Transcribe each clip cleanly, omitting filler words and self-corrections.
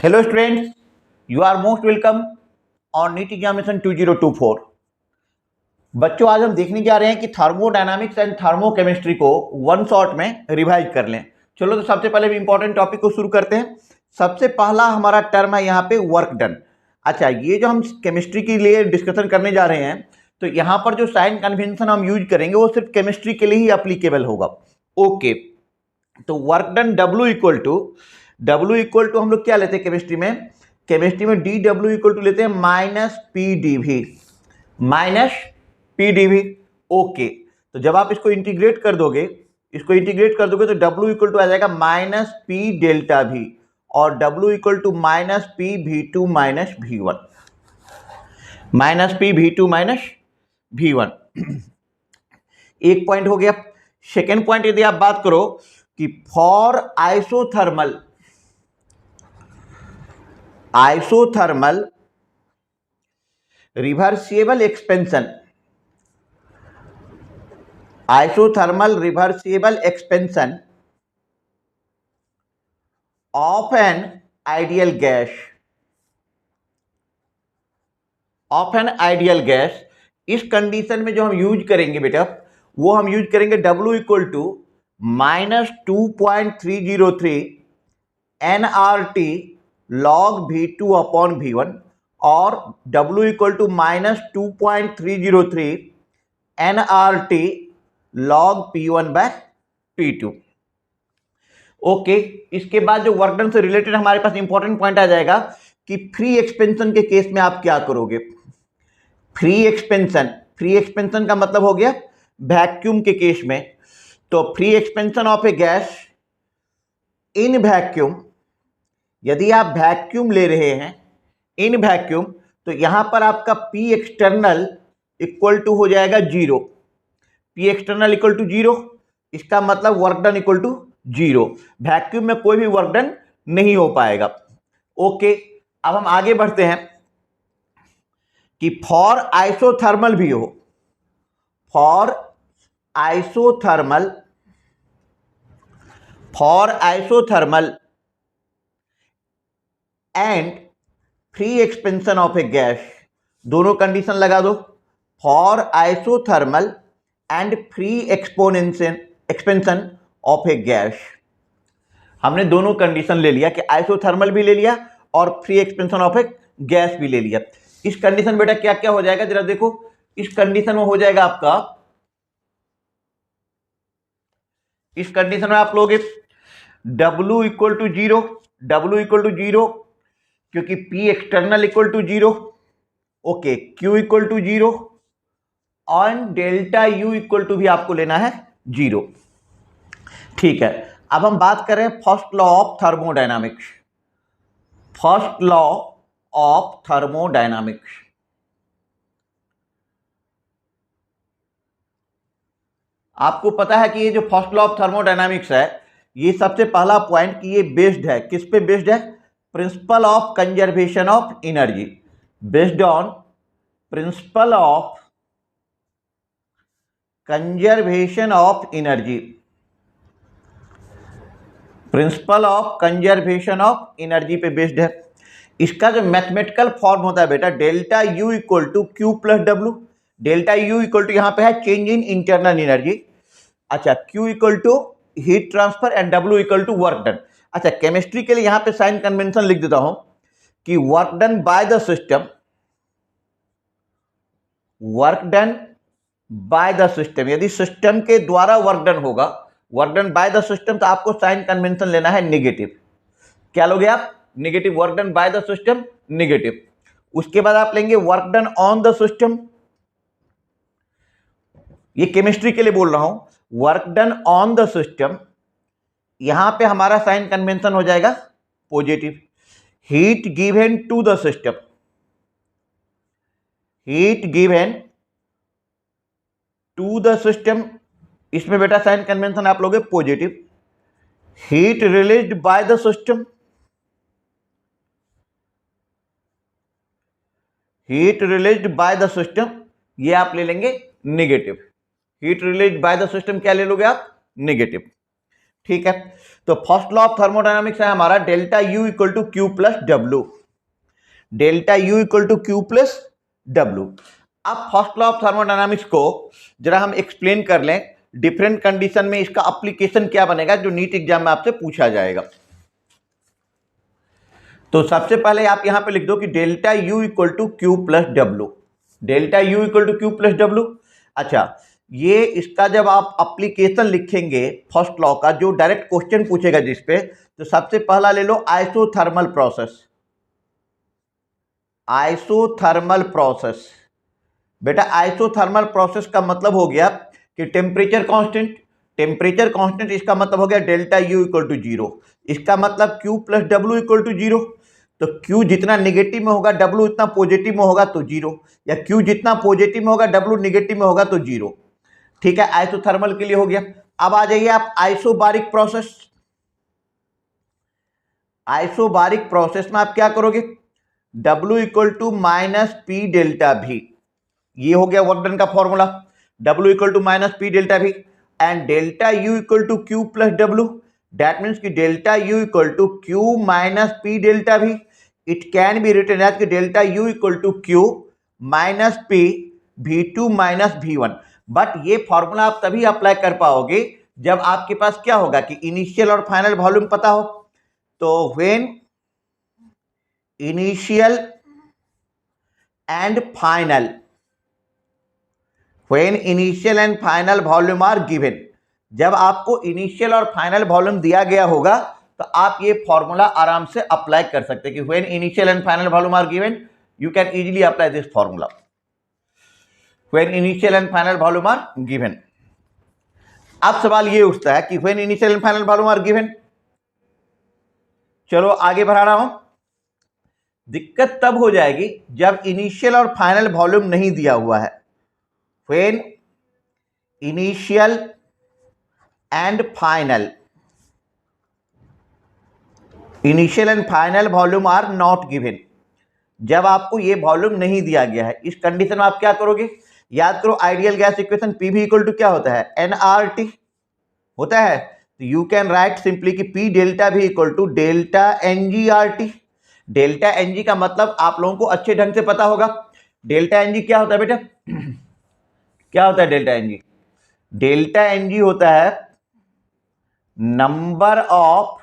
Hello students, you are most welcome on NEET examination 2024। बच्चों, आज हम देखने जा रहे हैं कि थर्मोडायनामिक्स एंड थर्मोकेमिस्ट्री को वन शॉट में रिवाइज कर लें। चलो, तो सबसे पहले इंपॉर्टेंट टॉपिक को शुरू करते हैं। सबसे पहला हमारा टर्म है यहाँ पे वर्क डन। अच्छा, ये जो हम केमिस्ट्री के लिए डिस्कशन करने जा रहे हैं, तो यहाँ पर जो साइन कन्वेंशन हम यूज करेंगे वो सिर्फ केमिस्ट्री के लिए ही अप्लीकेबल होगा। ओके, तो work done W equal to हम लोग क्या लेते हैं केमिस्ट्री में डी डब्ल्यू इक्वल टू लेते हैं minus P D V. Okay, तो जब आप इसको इंटीग्रेट कर दोगे तो डब्ल्यू इक्वल टू आ जाएगा माइनस पी डेल्टा भी, और W equal to minus P V two minus V one, एक पॉइंट हो गया। सेकेंड पॉइंट यदि आप बात करो कि for isothermal reversible expansion of an ideal gas, इस कंडीशन में जो हम यूज करेंगे बेटा, वो हम यूज करेंगे W equal to -2.303 nRT log V2 upon V1 और W equal to -2.303 nRT log P1 by P2। Okay, इसके बाद जो वर्क डन से रिलेटेड हमारे पास इंपॉर्टेंट पॉइंट आ जाएगा कि फ्री एक्सपेंशन के केस में आप क्या करोगे। फ्री एक्सपेंशन का मतलब हो गया वैक्यूम के केस में। तो free expansion of A gas in vacuum, यदि आप वैक्यूम ले रहे हैं इन वैक्यूम, तो यहां पर आपका पी एक्सटर्नल इक्वल टू हो जाएगा जीरो। इसका मतलब work done equal to zero. Vacuum में कोई भी वर्क डन नहीं हो पाएगा। ओके, अब हम आगे बढ़ते हैं कि फॉर आइसोथर्मल भी हो, for isothermal and free expansion of A gas, दोनों कंडीशन लगा दो। For isothermal and free expansion of A gas, हमने दोनों कंडीशन ले लिया कि आइसोथर्मल भी ले लिया और free expansion of A gas भी ले लिया। इस कंडीशन बेटा क्या क्या हो जाएगा, जरा देखो। इस कंडीशन में हो जाएगा आपका, इस कंडीशन में आप लोगे W इक्वल टू जीरो, क्योंकि P external equal to zero. Okay, Q equal to zero और डेल्टा U इक्वल टू भी आपको लेना है जीरो। ठीक है, अब हम बात करें फर्स्ट लॉ ऑफ थर्मोडायनामिक्स। आपको पता है कि ये जो फर्स्ट लॉ ऑफ थर्मोडायनामिक्स है, ये सबसे पहला पॉइंट कि ये बेस्ड है, किस पे बेस्ड है? Principle of conservation of energy, based on principle of conservation of energy, पे बेस्ड है। इसका जो मैथमेटिकल फॉर्म होता है बेटा, delta U equal to Q plus W. Delta U equal to यहां पे है चेंज इन इंटरनल एनर्जी। अच्छा, Q equal to heat transfer and W equal to work done. अच्छा, केमिस्ट्री के लिए यहां पे साइन कन्वेंशन लिख देता हूं कि work done by the system, यदि सिस्टम के द्वारा वर्क डन होगा, work done by the system, तो आपको साइन कन्वेंशन लेना है नेगेटिव। क्या लोगे आप? Negative. Work done by the system negative. उसके बाद आप लेंगे work done on the system, ये केमिस्ट्री के लिए बोल रहा हूं। Work done on the system, यहां पे हमारा साइन कन्वेंशन हो जाएगा positive. Heat given to the system, इसमें बेटा साइन कन्वेंशन आप लोगे positive. Heat released by the system, ये आप ले लेंगे negative. Heat release by the system क्या ले लोगे आप? नेगेटिव। ठीक है, तो फर्स्ट लॉ ऑफ थर्मोडायनामिक्स है हमारा delta U equal to Q plus W, delta U equal to Q plus W. अब फर्स्ट लॉ ऑफ थर्मोडायनामिक्स को जरा हम एक्सप्लेन कर लें, डिफरेंट कंडीशन में इसका एप्लीकेशन क्या बनेगा जो नीट एग्जाम में आपसे पूछा जाएगा। तो सबसे पहले आप यहां पे लिख दो कि delta U equal to Q plus W, delta U equal to Q plus W. अच्छा, ये इसका जब आप एप्लीकेशन लिखेंगे फर्स्ट लॉ का, जो डायरेक्ट क्वेश्चन पूछेगा जिस पे, तो सबसे पहला ले लो आइसोथर्मल प्रोसेस। आइसोथर्मल प्रोसेस, बेटा आइसोथर्मल प्रोसेस का मतलब हो गया कि टेम्परेचर कांस्टेंट, टेम्परेचर कांस्टेंट इसका मतलब हो गया delta U equal to zero, इसका मतलब Q plus W equal to zero. तो क्यू जितना नेगेटिव में होगा डब्ल्यू उतना पॉजिटिव में होगा तो जीरो, या क्यू जितना पॉजिटिव में होगा डब्ल्यू नेगेटिव में होगा तो जीरो। ठीक है, आइसोथर्मल के लिए हो गया। अब आ जाइए आप आइसोबारिक प्रोसेस। आइसोबारिक प्रोसेस में आप क्या करोगे, W equal to minus P delta V, ये हो गया वर्क डन का formula, W equal to minus P delta V, and delta U equal to Q plus W, that means कि delta U equal to Q minus P delta V. It can be written as कि delta U equal to Q minus P V2 minus V1। But ये formula आप तभी apply कर पाओगे जब आपके पास क्या होगा कि इनिशियल और फाइनल वॉल्यूम पता हो। तो when initial and final, when initial and final volume are given, जब आपको इनिशियल और फाइनल वॉल्यूम दिया गया होगा तो आप ये फॉर्मूला आराम से अप्लाई कर सकते हैं कि when initial and final volume are given you can easily apply this formula, when initial and final volume are given. अब सवाल ये उठता है कि when initial and final volume are given, चलो आगे बढ़ा रहा हूं। दिक्कत तब हो जाएगी जब इनिशियल और फाइनल वॉल्यूम नहीं दिया हुआ है। When initial and final, initial and final volume are not given, जब आपको ये वॉल्यूम नहीं दिया गया है, इस कंडीशन में आप क्या करोगे, याद करो ideal gas equation P V equal to क्या होता है, एनआरटी होता है। तो यू कैन राइट सिंपली कि P delta V equal to delta ngRT. Delta ng का मतलब आप लोगों को अच्छे ढंग से पता होगा। डेल्टा एनजी क्या होता है बेटा, क्या होता है डेल्टा एनजी, डेल्टा एनजी होता है number of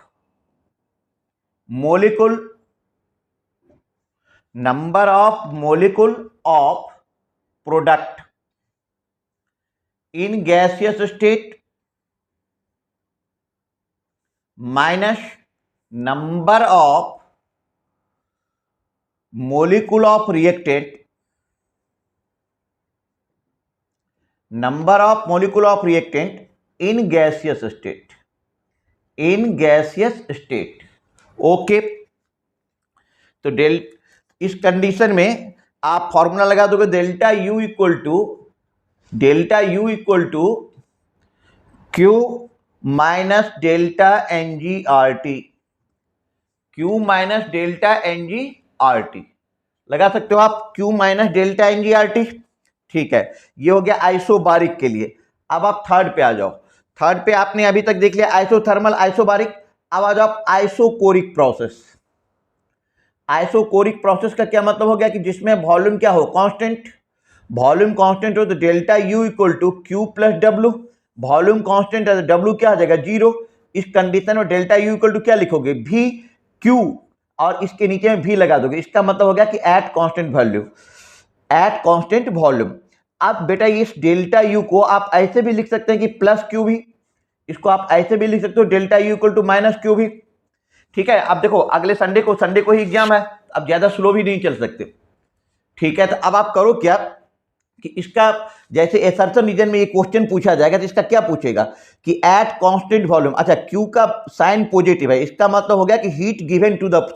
molecule, number of molecule of product in gaseous state minus number of molecule of reactant, number of molecule of reactant in gaseous state, in gaseous state. Okay, तो इस condition में आप formula लगा दोगे delta U equal to, delta U equal to Q minus delta n g R T, Q minus delta n g R T लगा सकते हो आप, Q minus delta n g R T. ठीक है, ये हो गया आइसोबारिक के लिए। अब आप थर्ड पे आ जाओ। थर्ड पे आपने अभी तक देख लिया आइसोथर्मल, आइसोबारिक। अब आ जाओ आइसोकोरिक प्रोसेस। आइसोकोरिक प्रोसेस का क्या मतलब हो गया कि जिसमें वॉल्यूम क्या हो, कांस्टेंट, वॉल्यूम कांस्टेंट हो तो delta U equal to Q plus W, volume constant है तो डब्ल्यू क्या आ जाएगा, जीरो। इस कंडीशन में डेल्टा यू इक्वल टू क्या लिखोगे, भी क्यू, और इसके नीचे में भी लगा दोगे। इसका मतलब हो गया कि at constant value, eight constant volume. अब बेटा इस डेल्टा यू को आप ऐसे भी लिख सकते हैं कि प्लस क्यू भी, इसको आप ऐसे भी लिख सकते हो delta U equal to minus Q भी। ठीक है, अब देखो अगले संडे को ही एग्जाम है, अब ज्यादा स्लो भी नहीं चल सकते। ठीक है, तो अब आप करो क्या कि इसका जैसे एसर्शन रीजन में ये क्वेश्चन पूछा जाएगा तो इसका क्या पूछेगा कि एट कांस्टेंट वॉल्यूम, अच्छा क्यू का साइन पॉजिटिव है, इसका मतलब हो गया कि heat given to the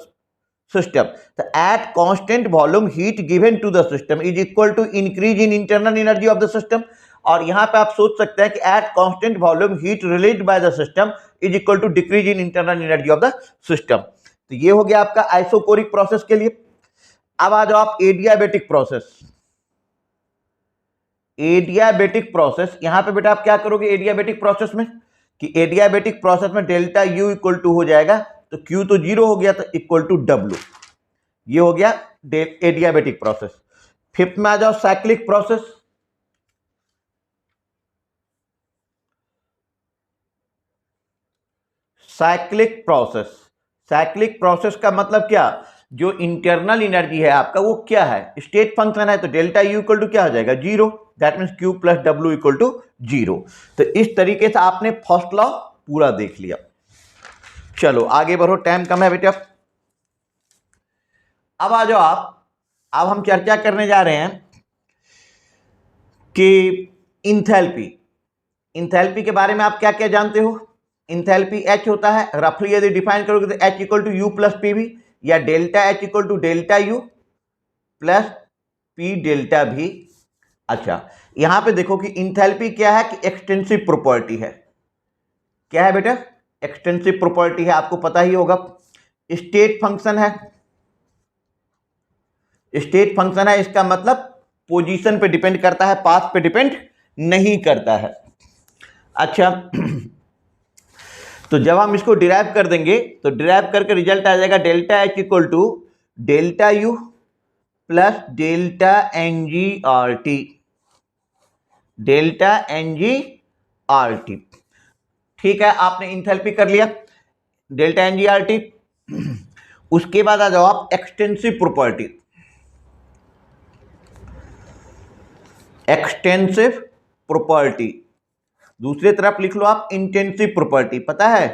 system, तो at constant volume heat given to the system is equal to increase in internal energy of the system. और यहां पे आप सोच सकते हैं कि at constant volume heat released by the system is equal to decrease in internal energy of the system. तो ये हो गया आपका आइसोकोरिक प्रोसेस के लिए। अब आ जाओ आप एडियाबेटिक प्रोसेस। एडियाबेटिक प्रोसेस, यहां पे बेटा आप क्या करोगे एडियाबेटिक प्रोसेस में कि एडियाबेटिक प्रोसेस में डेल्टा यू इक्वल टू हो जाएगा, तो क्यू तो जीरो हो गया, तो इक्वल टू डब्ल्यू, ये हो गया एडियाबेटिक प्रोसेस। फिफ्थ में आ जाओ cyclic process. Cyclic process, cyclic process का मतलब क्या, जो इंटरनल एनर्जी है आपका वो क्या है, स्टेट फंक्शन है, तो डेल्टा यू इक्वल टू क्या हो जाएगा, zero, that means Q plus W equal to zero. तो इस तरीके से आपने फर्स्ट लॉ पूरा देख लिया। चलो आगे बढ़ो, टाइम कम है बेटा। अब आ जाओ आप, अब हम चर्चा करने जा रहे हैं कि इंथैल्पी, इंथैल्पी के बारे में आप क्या क्या जानते हो। इंथैल्पी एच होता है, रफली यदि डिफाइन करोगे तो H equal to U plus P V, या delta H equal to delta U plus P delta V. अच्छा, यहां पे देखो कि इंथैल्पी क्या है, कि एक्सटेंसिव प्रॉपर्टी है। क्या है बेटा, एक्सटेंसिव प्रॉपर्टी है, आपको पता ही होगा। स्टेट फंक्शन है, स्टेट फंक्शन है, इसका मतलब पोजीशन पे डिपेंड करता है, पाथ पे डिपेंड नहीं करता है। अच्छा तो जब हम इसको डिराइव कर देंगे तो डिराइव करके रिजल्ट आ जाएगा delta H equal to delta U plus delta n g R T, delta n g R T. ठीक है, आपने इंथैल्पी कर लिया, delta n g R T. उसके बाद आ जाओ आप एक्सटेंसिव प्रॉपर्टी। एक्सटेंसिव प्रॉपर्टी, दूसरी तरफ लिख लो आप इंटेंसिव प्रॉपर्टी। पता है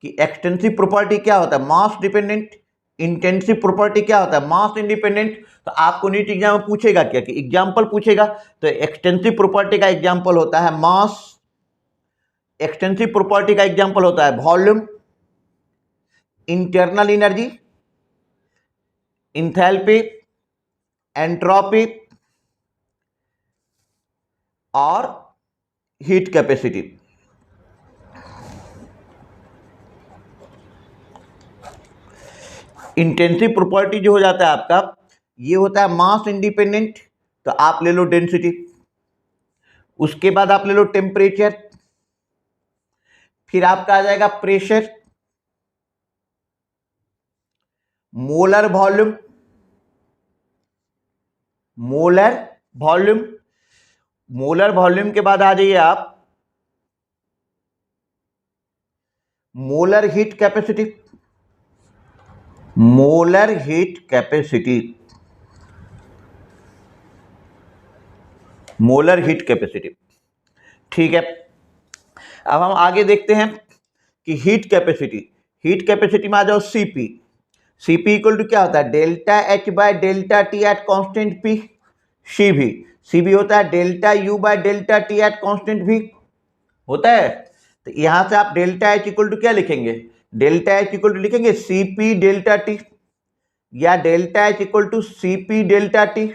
कि एक्सटेंसिव प्रॉपर्टी क्या होता है, मास डिपेंडेंट। इंटेंसिव प्रॉपर्टी क्या होता है, मास इंडिपेंडेंट। तो आपको नीट एग्जाम में पूछेगा क्या, कि एग्जाम्पल पूछेगा, तो एक्सटेंसिव प्रॉपर्टी का एग्जाम्पल होता है मास, एक्सटेंसिव प्रॉपर्टी का एग्जाम्पल होता है volume, internal energy, enthalpy, entropy और हीट कैपेसिटी। इंटेंसिव प्रॉपर्टी जो हो जाता है आपका, ये होता है मास इंडिपेंडेंट, तो आप ले लो डेंसिटी। उसके बाद आप ले लो टेम्परेचर, फिर आपका आ जाएगा pressure, molar volume, molar volume, molar volume के बाद आ जाइए आप molar heat capacity, molar heat capacity, molar heat capacity. ठीक है, अब हम आगे देखते हैं कि हीट कैपेसिटी, हीट कैपेसिटी में आ जाओ सीपी। सीपी इक्वल टू क्या होता है, delta H by delta T at constant P. CB, CB होता है delta U by delta T at constant भी होता है। तो यहां से आप डेल्टा एच इक्वल टू क्या लिखेंगे, डेल्टा एच इक्वल टू लिखेंगे सीपी डेल्टा टी, या delta H equal to CP delta T,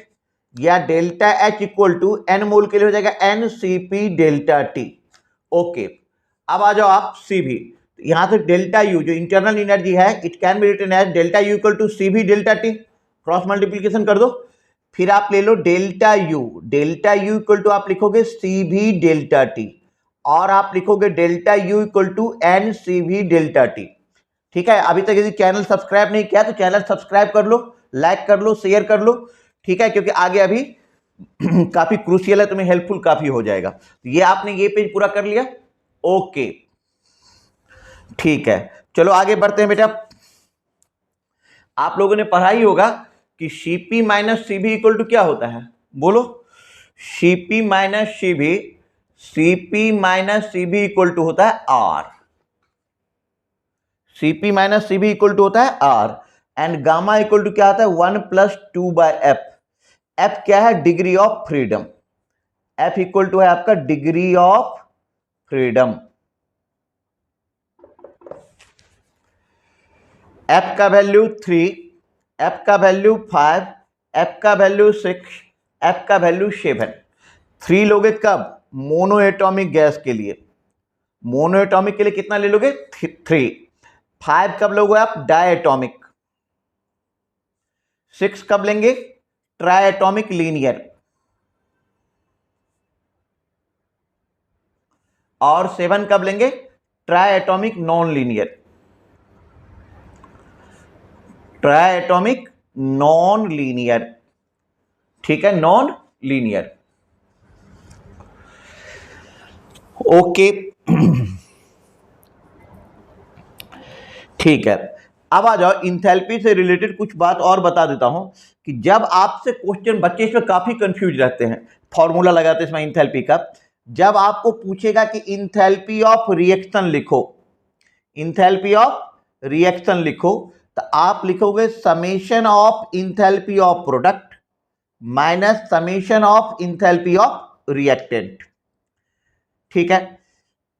या delta H equal to N mole के लिए हो जाएगा N CP delta T. Okay, अब आ जाओ आप सीबी। यहां से डेल्टा यू जो इंटरनल एनर्जी है, it can be written as delta U equal to CV delta T, cross multiplication कर दो। फिर आप ले लो delta U, delta U equal to आप लिखोगे सीबी डेल्टा टी, और आप लिखोगे delta U equal to n CV delta T. ठीक है, अभी तक यदि चैनल सब्सक्राइब नहीं किया तो चैनल सब्सक्राइब कर लो, लाइक कर लो, शेयर कर लो। ठीक है, क्योंकि आगे अभी काफी क्रूशियल है, तुम्हें हेल्पफुल काफी हो जाएगा। तो ये आपने ये पेज पूरा कर लिया। ओके, ठीक है, चलो आगे बढ़ते हैं बेटा। आप लोगों ने पढ़ा ही होगा कि CP minus CV equal to क्या होता है, बोलो। CP minus CV, CP minus CV equal to होता है R. CP minus CV equal to होता है R, and gamma equal to क्या होता है 1 प्लस 2 बाय एफ। एफ क्या है, degree of freedom. F equal to है आपका डिग्री ऑफ फ्रीडम। एफ का वैल्यू 3, एफ का वैल्यू 5, एफ का वैल्यू 6, एफ का वैल्यू 7। 3 लोगे कब, मोनो एटॉमिक गैस के लिए, मोनो एटॉमिक के लिए कितना ले लोगे 3। 5 कब लोगे आप, डाई एटॉमिक। 6 कब लेंगे, ट्राई एटॉमिक लीनियर। और 7 कब लेंगे, triatomic non linear, triatomic non linear, ठीक है, नॉन लीनियर। ओके ठीक है, अब आ जाओ इंथैल्पी से रिलेटेड कुछ बात और बता देता हूं कि जब आपसे क्वेश्चन, बच्चे इसमें काफी कंफ्यूज रहते हैं, फॉर्मूला लगाते हैं इसमें इंथैल्पी का। जब आपको पूछेगा कि इंथैल्पी ऑफ रिएक्शन लिखो, इंथैल्पी ऑफ रिएक्शन लिखो, तो आप लिखोगे summation of enthalpy of product minus summation of enthalpy of reactant, ठीक है।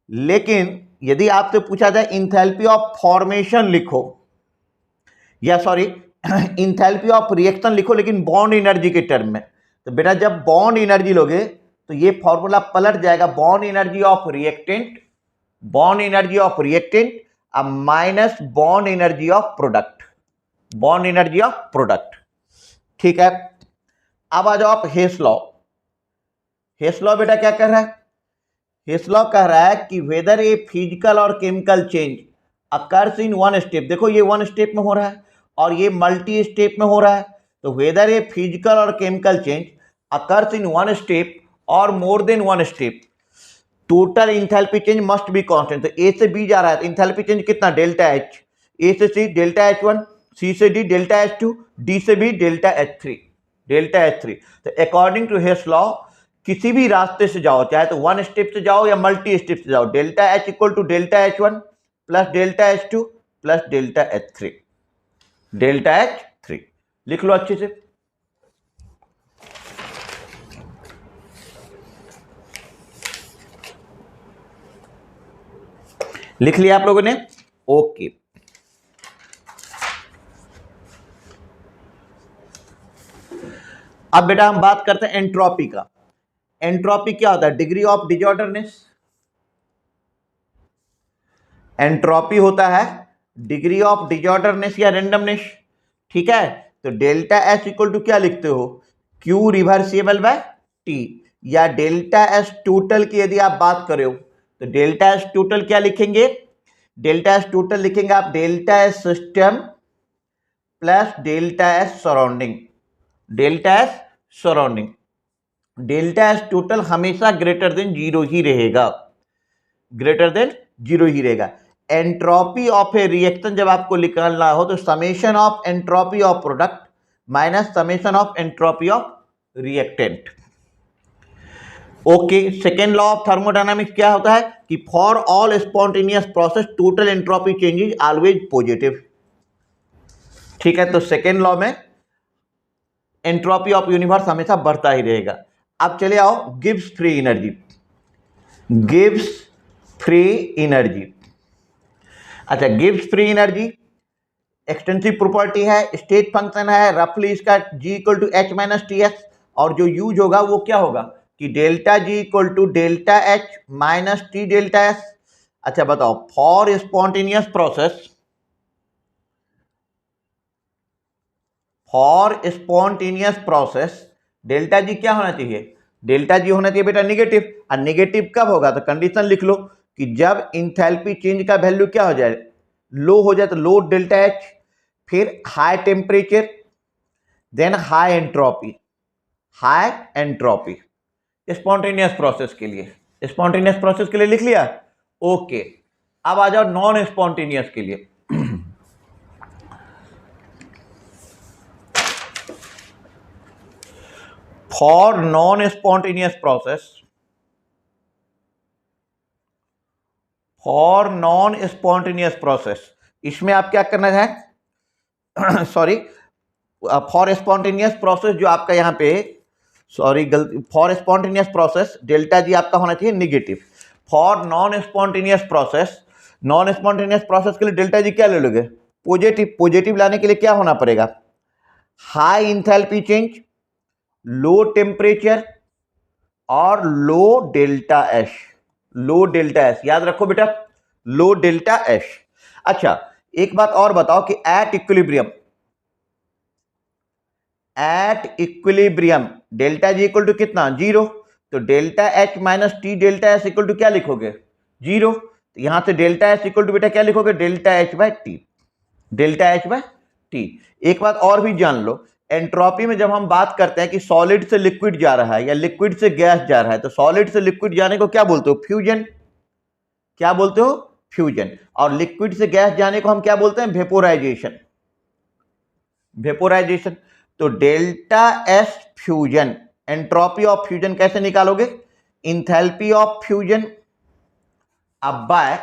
लेकिन यदि आपसे पूछा जाए इंथैल्पी ऑफ फॉर्मेशन लिखो, या सॉरी इंथैल्पी ऑफ रिएक्शन लिखो लेकिन बॉन्ड एनर्जी के टर्म में, तो बेटा जब बॉन्ड एनर्जी लोगे तो ये फॉर्मूला पलट जाएगा, bond energy of reactant, bond energy of reactant अब minus bond energy of product, bond energy of product, ठीक है। अब आ जाओ आप हेस लॉ। हेस लॉ बेटा क्या कह रहा है? हेस लॉ कह रहा है कि वेदर ए फिजिकल और chemical change occurs in one step, देखो ये वन स्टेप में हो रहा है और ये मल्टी स्टेप में हो रहा है, तो वेदर ए फिजिकल और chemical change occurs in one step और more than one step, total enthalpy change must be constant. तो ए से बी जा रहा है तो इंथैल्पी चेंज कितना, डेल्टा एच, ए से C delta H one, C से D delta H two, D से B delta H three, delta H three. तो अकॉर्डिंग टू हेस लॉ किसी भी रास्ते से जाओ, चाहे तो वन स्टेप से जाओ या मल्टी स्टेप से जाओ, delta H equal to delta H one plus delta H two plus delta H three, delta H three. लिख लो अच्छे से। लिख लिया आप लोगों ने? ओके। अब बेटा हम बात करते हैं एंट्रोपी का। एंट्रोपी क्या होता है? Degree of disorderness. एंट्रोपी होता है डिग्री ऑफ डिसऑर्डरनेस या रेंडमनेस, ठीक है। तो डेल्टा एस इक्वल टू क्या लिखते हो, क्यू रिवर्सिबल बाय टी, या डेल्टा एस टोटल की यदि आप बात करो तो डेल्टा एस टोटल क्या लिखेंगे, डेल्टा एस टोटल लिखेंगे आप delta S system plus delta S surrounding, delta S surrounding. Delta S total हमेशा ग्रेटर देन जीरो ही रहेगा, ग्रेटर देन जीरो ही रहेगा। एंट्रोपी ऑफ ए रिएक्शन जब आपको निकालना हो तो summation of entropy of product minus summation of entropy of reactant. Okay, second law of thermodynamics क्या होता है कि for all spontaneous process total entropy change is always positive, ठीक है। तो सेकेंड लॉ में एंट्रोपी ऑफ यूनिवर्स हमेशा बढ़ता ही रहेगा। अब चले आओ Gibbs free energy, Gibbs free energy. अच्छा, Gibbs free energy extensive property है, स्टेट फंक्शन है, रफली इसका G equal to H minus T S, और जो यूज होगा वो क्या होगा कि delta G equal to delta H minus T delta S. अच्छा बताओ, for spontaneous process, for spontaneous process delta G क्या होना चाहिए, डेल्टा जी होना चाहिए बेटा निगेटिव। और निगेटिव कब होगा, तो कंडीशन लिख लो कि जब इंथैल्पी चेंज का वैल्यू क्या हो जाए, लो हो जाए, तो लो डेल्टा एच, फिर high temperature, then high entropy, high entropy spontaneous process के लिए, स्पॉन्टेनियस प्रोसेस के लिए लिख लिया। ओके, अब आ जाओ नॉन स्पॉन्टेनियस के लिए। For non spontaneous process, for non spontaneous process, इसमें आप क्या करना है सॉरी, फॉर स्पॉन्टेनियस प्रोसेस जो आपका यहाँ पे, सॉरी गलती, फॉर स्पॉन्टेनियस प्रोसेस डेल्टा जी आपका होना चाहिए negative. For non spontaneous process, non spontaneous process के लिए डेल्टा जी क्या ले लोगे, पॉजिटिव। पॉजिटिव लाने के लिए क्या होना पड़ेगा, high enthalpy change, low temperature और लो डेल्टा एच, लो डेल्टा एच, याद रखो बेटा, लो डेल्टा एच। अच्छा एक बात और बताओ कि at equilibrium, at equilibrium delta G equal to कितना, जीरो, तो delta H minus T delta S equal to क्या लिखोगे, जीरो। तो यहां से डेल्टा एस इक्वल टू बेटा क्या लिखोगे, delta H by T, delta H by T. एक बात और भी जान लो, एंट्रोपी में जब हम बात करते हैं कि सॉलिड से लिक्विड जा रहा है या लिक्विड से गैस जा रहा है, तो सॉलिड से लिक्विड जाने को क्या बोलते हो, फ्यूजन। क्या बोलते हो, फ्यूजन। और लिक्विड से गैस जाने को हम क्या बोलते हैं, वेपोराइजेशन, वेपोराइजेशन। तो delta S fusion, entropy of fusion कैसे निकालोगे, इंथैल्पी ऑफ फ्यूजन अब बाय,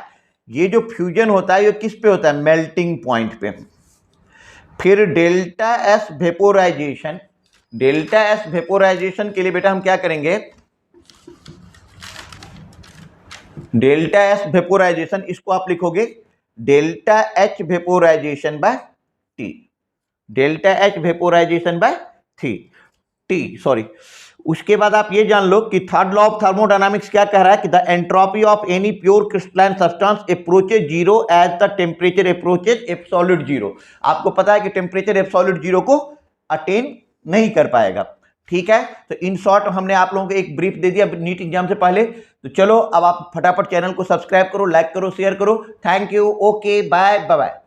ये जो फ्यूजन होता है ये किस पे होता है, मेल्टिंग पॉइंट पे। फिर delta S vaporisation, delta S vaporisation के लिए बेटा हम क्या करेंगे, डेल्टा एस वेपोराइजेशन इसको आप लिखोगे delta H vaporization by T, delta H vaporization by T sorry. उसके बाद आप ये जान लो कि थर्ड लॉ ऑफ थर्मोडायनामिक्स क्या कह रहा है कि the entropy of any pure crystalline substance approaches zero as the temperature approaches absolute zero. आपको पता है कि टेम्परेचर एब्सोल्यूट जीरो को अटेन नहीं कर पाएगा। ठीक है, तो इन शॉर्ट हमने आप लोगों को एक ब्रीफ दे दिया नीट एग्जाम से पहले। तो चलो अब आप फटाफट चैनल को सब्सक्राइब करो, लाइक करो, शेयर करो। Thank you, okay, bye bye.